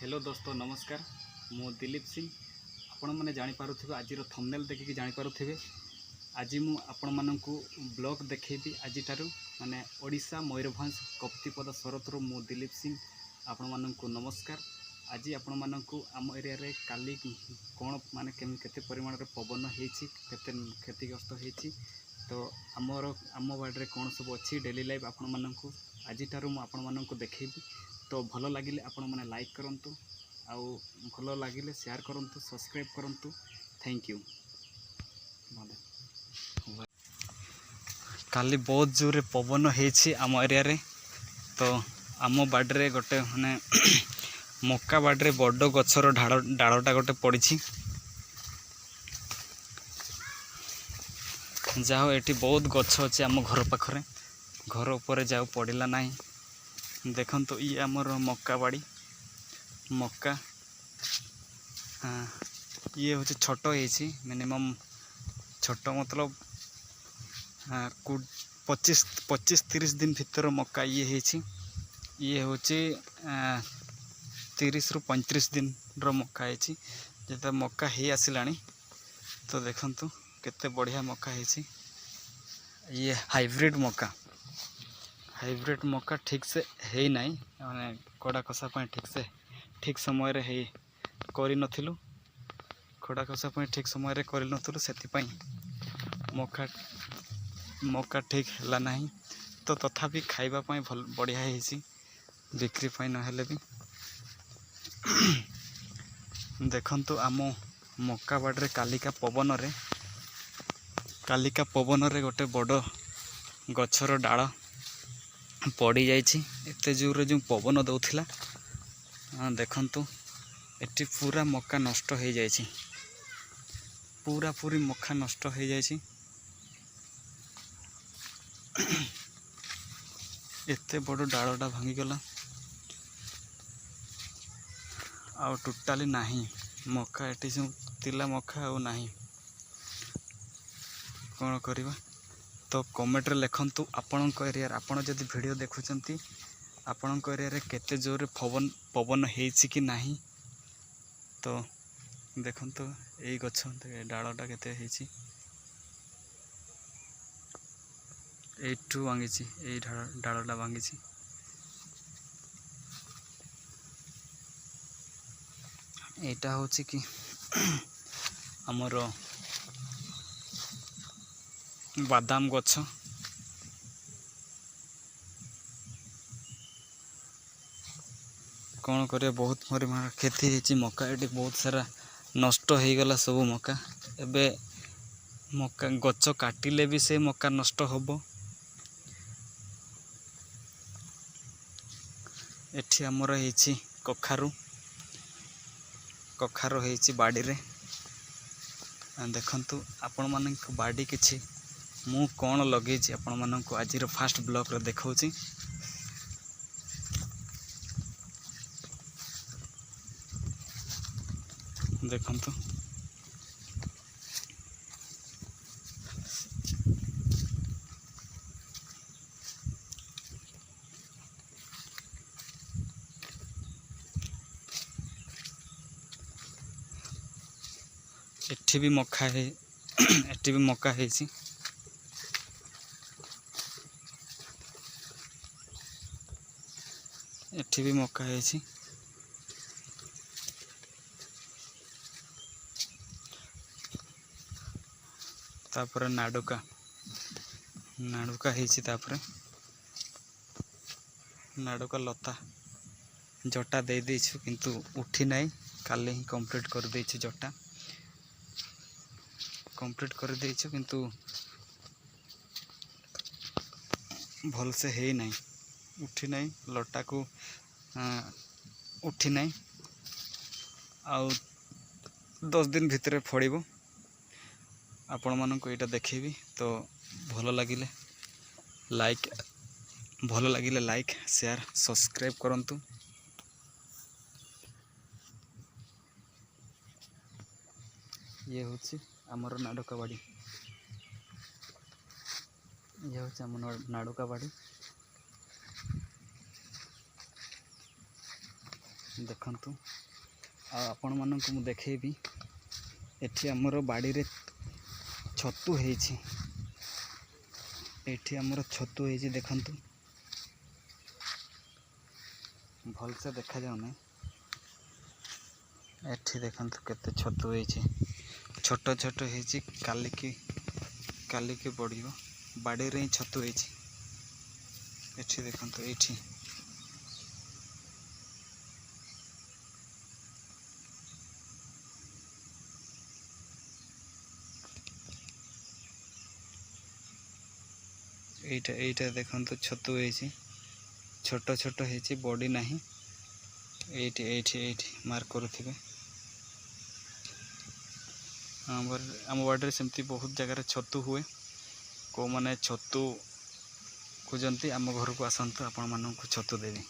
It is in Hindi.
हेलो दोस्तों नमस्कार। मु दिलीप सिंह। आपण मैंने जानीपे आज थंबनेल देखिकी जानीपे आज मु आपण मानू ब्लॉग देखी आज माने ओडिशा मयूरभंज कप्तिपद शरतरू मु दिलीप सिंह आपण मानू नमस्कार। आज आपण मानू आम एरिया रे काली कौन माने केते परिमाण रे पवन होती क्षतिग्रस्त होती तो आम वार्ड कौन सब अच्छी डेली लाइफ आपण मानू आज आपण मानू देखी तो भल लगिले आपण मैंने लाइक करंतु आउ भल लगिले शेयर करंतु सब्सक्राइब करंतु। Thank you. काली बहुत जोर पवन होती आम एरिया रे तो आम बाड़े गोटे माने मक्का बाड़े बड़ गचर डालटा गोटे पड़ी जाओ ये बहुत गछ अच्छे आम घर पाखरे घर उपर जाओ पड़ला ना देखो तो ये आमर मक्का बाड़ी मक्का हाँ ये हूँ छोट हो मिनिमम छोट मतलब 25-30 दिन भीतर मक्का ये हूँ 30 रु 35 दिन मक्का है मक्का ही आसला तो देखु केते बढ़िया मक्का है ये हाइब्रिड मक्का ठीक से है ना माने कड़ा कषा ठीक समय रे है करी नथिलु कड़ा कषा ठीक समय रे करी नथिलु सेति मक्का ठीक है ना तो तथापि खाइबा पई भल बढ़िया है बिक्री पई नहेले भी देखंतु आम मक्का बाड़े कालिका पवन रे गोटे बड़ गछर डाल पड़ी जाइए एते जोर जो पवन दौला देखंतु एटी पूरा मक्का नष्ट हो जाइए पूरा पूरी मक्का नष्ट हो जाइए एते बड़ डालटा भांगीगला आउ टोटाली नाही मक्का एटी जो तिला मक्का आउ नाही कौन करवा तो कमेंट रे लिखंतु आपण एरिया आपण जदि वीडियो देखुचंती आपण एरिया रे केते जोर पवन हेछि कि नाही तो देखंतु एई गछ डालटा केते हेछि एठू भांगी एई डालटा भांगी एटा होछि कि हमर बादाम गछ कौन करे बहुत परिमाण क्षति होती मक्का ये बहुत सारा नष्ट हो गला सब मक्का एबे मक्का गच काटिले भी से मक्का नष्ट होबो एठी हमर हेछि कखारू हेछि बाड़ी रे देखंतु आपण मानक बाड़ी किछि मु कौन लगे आपण मानक आज फास्ट ब्लॉग रे देखौछि देखंतु एठी भी मक्का है एठी भी मक्का है एठी भी मक्का है तापर नाडुका है नाडुका लता जटा दे देछु किंतु उठी नहीं काले ही कंप्लीट कर देछु जटा कंप्लीट कर देछु किंतु भल से है नहीं उठी नहीं लटा को उठी नहीं आउ 10 दिन भितर फड़िबो आपण मानक एटा देखेबी तो भल लगिले लाइक शेयर सब्सक्राइब करंतु। ये होची आमर नाडुका बाड़ी ये होची आम नाडुका बाड़ी देखंतु आपण मानक मु देखेबी एठी हमर बाड़ी रे छतु हेछि एठी हमर छतु हेछि देखंतु भल से देखा जाउने एठी देखंतु केते छतु हेछि छोट छोट हेछि काली के बढ़ियो बाड़ी रे छतु हेछि एठी देखंतु एठी एटा एटा देखंतु छतु हेछि छोट छोट हेछि बॉडी नाही एठी एठी एठी मार्क करूथिबे आम वार्ड सेमती बहुत जगह छतु हुए को माने छतु खोजती आम घर को आसतु आपण मानक छतु देवी।